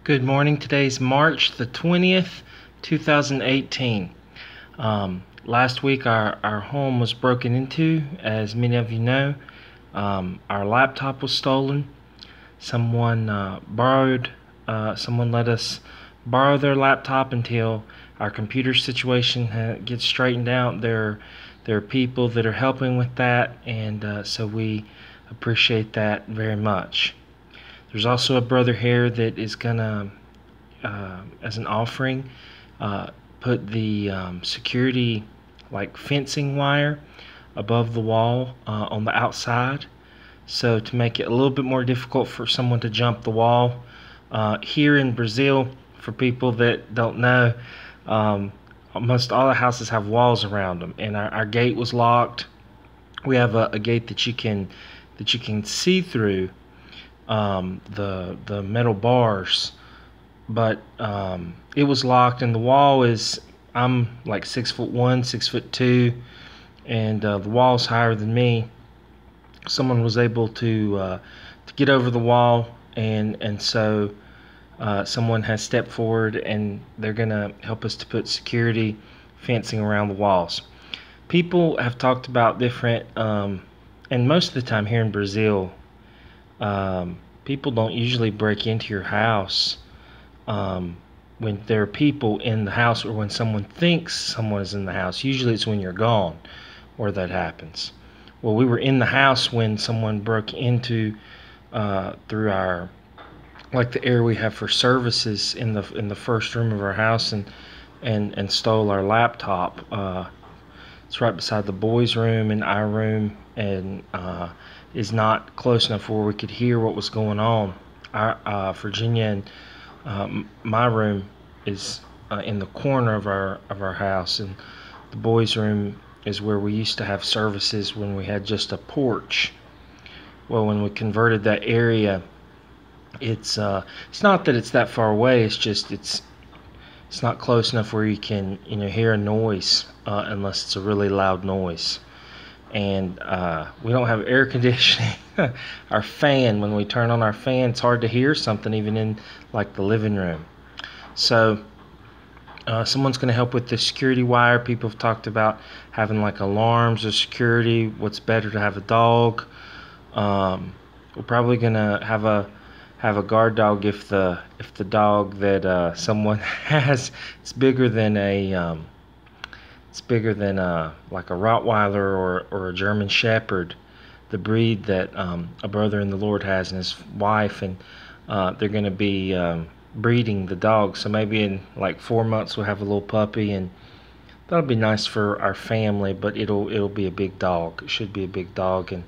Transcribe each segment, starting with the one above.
Good morning. Today's March the 20th, 2018. Last week our home was broken into, as many of you know. Our laptop was stolen. Someone someone let us borrow their laptop until our computer situation gets straightened out. There are people that are helping with that, and so we appreciate that very much. There's also a brother here that is gonna, as an offering, put the security, like fencing wire, above the wall on the outside, so to make it a little bit more difficult for someone to jump the wall. Here in Brazil, for people that don't know, almost all the houses have walls around them, and our gate was locked. We have a gate that you can see through, the metal bars, but it was locked, and the wall is, I'm like 6'1", 6'2", and the wall's higher than me. Someone was able to get over the wall, and so someone has stepped forward, and they're gonna help us to put security fencing around the walls. People have talked about different, and most of the time here in Brazil, people don't usually break into your house when there are people in the house, or when someone thinks someone is in the house. Usually it's when you're gone where that happens. Well, we were in the house when someone broke into, through our, like, the area we have for services in the first room of our house, and stole our laptop. It's right beside the boys' room and our room, and is not close enough where we could hear what was going on. Our Virginia and my room is in the corner of our house, and the boys' room is where we used to have services when we had just a porch. Well, when we converted that area, it's not that it's that far away. It's just it's not close enough where you can hear a noise, unless it's a really loud noise. And we don't have air conditioning. Our fan, when we turn on our fan, it's hard to hear something even in, like, the living room. So someone's going to help with the security wire. People have talked about having, like, alarms or security. What's better to have a dog? We're probably going to have a guard dog if the dog that someone has, it's bigger than like a Rottweiler or a German Shepherd, the breed that a brother in the Lord has, and his wife, and they're going to be breeding the dog. So maybe in like 4 months we'll have a little puppy, and that'll be nice for our family. But it'll be a big dog. It should be a big dog. And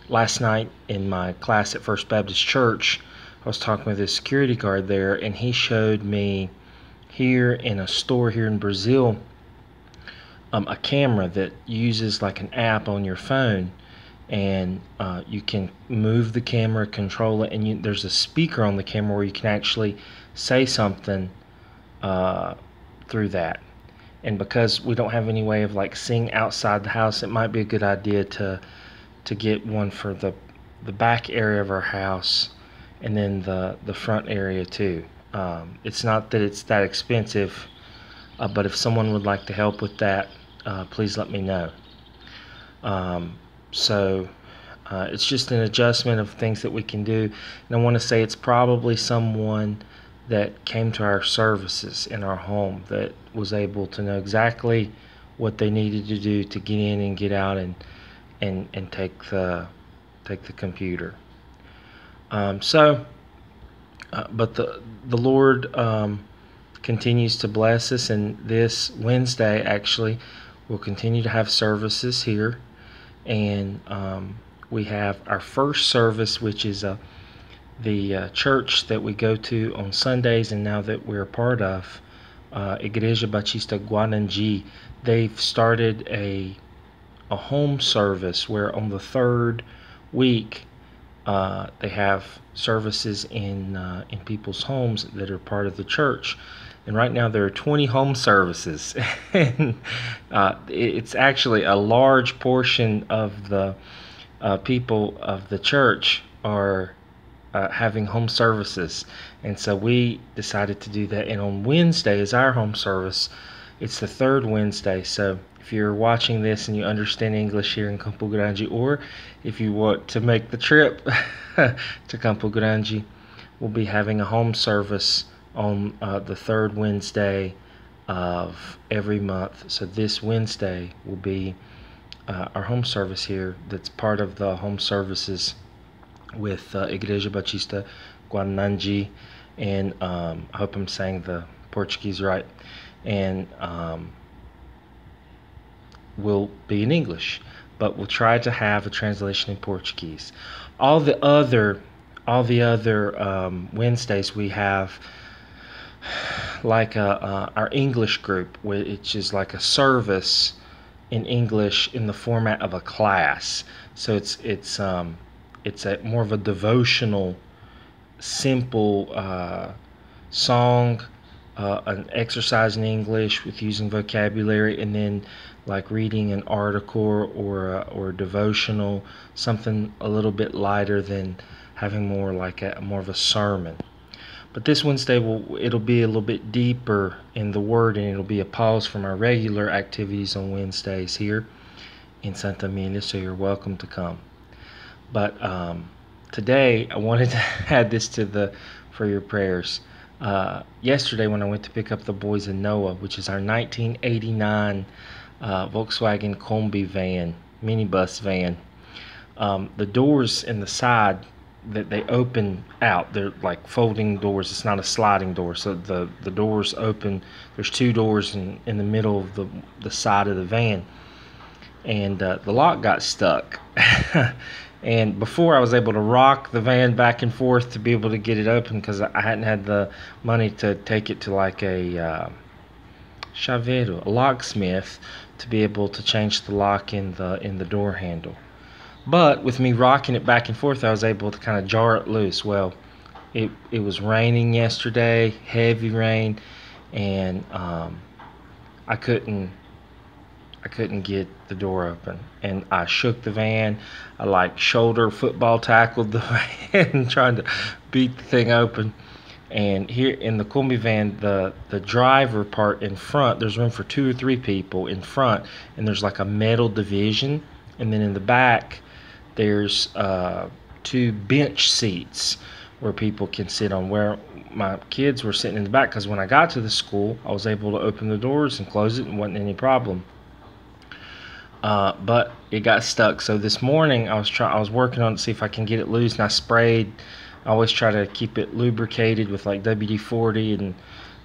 last night in my class at First Baptist Church, I was talking with a security guard there, and he showed me, here in a store here in Brazil, a camera that uses like an app on your phone, and you can move the camera, control it, and there's a speaker on the camera where you can actually say something through that. And because we don't have any way of like seeing outside the house, it might be a good idea to get one for the back area of our house, and then the front area too. It's not that it's that expensive, but if someone would like to help with that, please let me know. So it's just an adjustment of things that we can do. And I want to say it's probably someone that came to our services in our home that was able to know exactly what they needed to do to get in and get out, and take the computer. But the Lord continues to bless us, and this Wednesday actually we'll continue to have services here, and we have our first service, which is the church that we go to on Sundays, and now that we're a part of, Igreja Batista Guananji. They've started a home service where on the third week they have services in people's homes that are part of the church. And right now there are 20 home services. And it's actually a large portion of the people of the church are having home services, and so we decided to do that. And on Wednesday is our home service. It's the third Wednesday, so if you're watching this and you understand English here in Campo Grande, or if you want to make the trip to Campo Grande, we'll be having a home service on the third Wednesday of every month. So this Wednesday will be our home service here. That's part of the home services with Igreja Batista Guananji, and I hope I'm saying the Portuguese right, and will be in English, but we'll try to have a translation in Portuguese. All the other Wednesdays we have like our English group, which is like a service in English in the format of a class. So it's a more of a devotional, simple song, an exercise in English with using vocabulary, and then like reading an article or a devotional, something a little bit lighter than having more of a sermon. But this Wednesday it'll be a little bit deeper in the word, and it'll be a pause from our regular activities on Wednesdays here in Santa Emilia, so you're welcome to come. But today I wanted to add this for your prayers. Yesterday when I went to pick up the boys in Noah, which is our 1989 Volkswagen Kombi van, minibus van, the doors in the side that they open out, they're like folding doors. It's not a sliding door, so the doors open. There's two doors in the middle of the side of the van, and the lock got stuck. And before I was able to rock the van back and forth to be able to get it open, because I hadn't had the money to take it to like a chaveiro, a locksmith, to be able to change the lock in the door handle. But with me rocking it back and forth, I was able to kind of jar it loose. Well, it was raining yesterday, heavy rain, and I couldn't get the door open, and I shook the van. I like shoulder football tackled the van trying to beat the thing open. And here in the Kombi van, the driver part in front, there's room for 2 or 3 people in front, and there's like a metal division, and then in the back there's 2 bench seats where people can sit on, where my kids were sitting in the back, because when I got to the school I was able to open the doors and close it and wasn't any problem. But it got stuck. So this morning I was working on it to see if I can get it loose, and I sprayed. I always try to keep it lubricated with like WD-40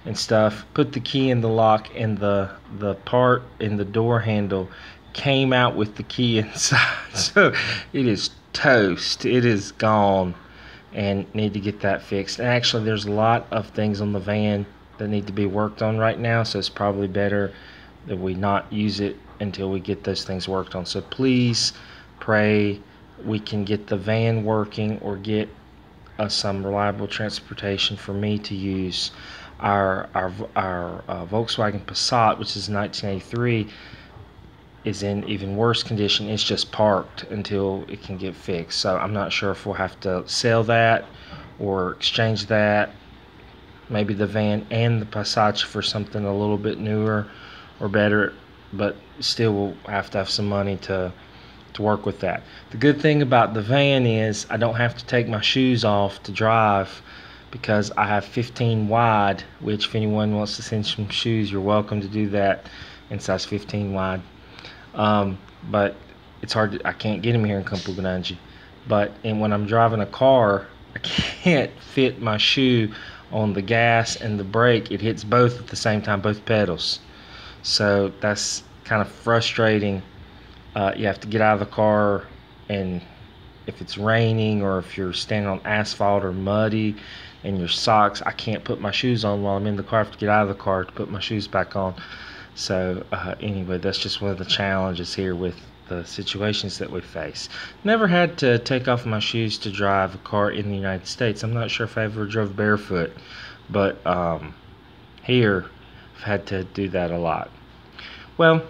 and stuff. Put the key in the lock, and the part in the door handle came out with the key inside. So it is toast. It is gone, and need to get that fixed. And actually there's a lot of things on the van that need to be worked on right now, so it's probably better that we not use it until we get those things worked on. So please pray we can get the van working, or get some reliable transportation for me to use. Our Volkswagen Passat, which is 1983, is in even worse condition. It's just parked until it can get fixed. So I'm not sure if we'll have to sell that or exchange that, maybe the van and the Passat, for something a little bit newer or better, but still we'll have to have some money to work with that. The good thing about the van is I don't have to take my shoes off to drive, because I have 15 wide, which if anyone wants to send some shoes, you're welcome to do that in size 15 wide. But it's hard I can't get them here in Campo Grande. And when I'm driving a car, I can't fit my shoe on the gas and the brake. It hits both at the same time, both pedals. So that's kind of frustrating. You have to get out of the car, and if it's raining or if you're standing on asphalt or muddy and your socks, I can't put my shoes on while I'm in the car. I have to get out of the car to put my shoes back on. So anyway, that's just one of the challenges here with the situations that we face. Never had to take off my shoes to drive a car in the United States. I'm not sure if I ever drove barefoot, but here I've had to do that a lot. Well,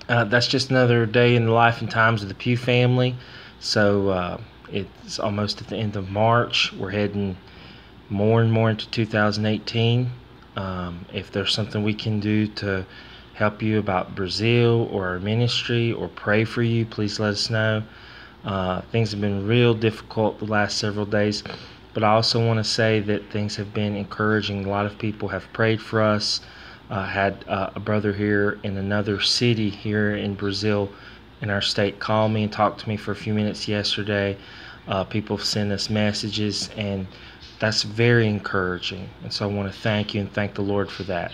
that's just another day in the life and times of the Pugh family. So It's almost at the end of March. We're heading more and more into 2018. If there's something we can do to help you about Brazil or our ministry or pray for you, please let us know. Things have been real difficult the last several days, but I also want to say that things have been encouraging. A lot of people have prayed for us. Had a brother here in another city here in Brazil in our state call me and talk to me for a few minutes yesterday. People have sent us messages, and that's very encouraging. And so I want to thank you and thank the Lord for that.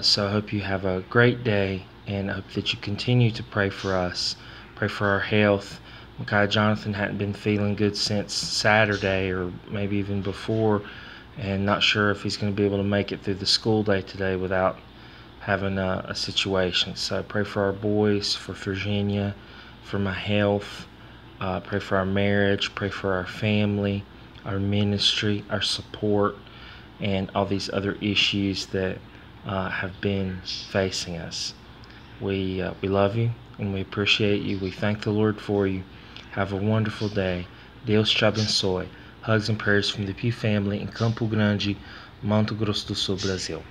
So I hope you have a great day, and I hope that you continue to pray for us, pray for our health. Micaiah Jonathan hadn't been feeling good since Saturday, or maybe even before, and not sure if he's going to be able to make it through the school day today without having a situation. So pray for our boys, for Virginia, for my health. Pray for our marriage, pray for our family, our ministry, our support, and all these other issues that have been facing us. We love you and we appreciate you. We thank the Lord for you. Have a wonderful day. Deus te abençoe. Hugs and prayers from the Pugh family in Campo Grande, Mato Grosso do Sul, Brazil.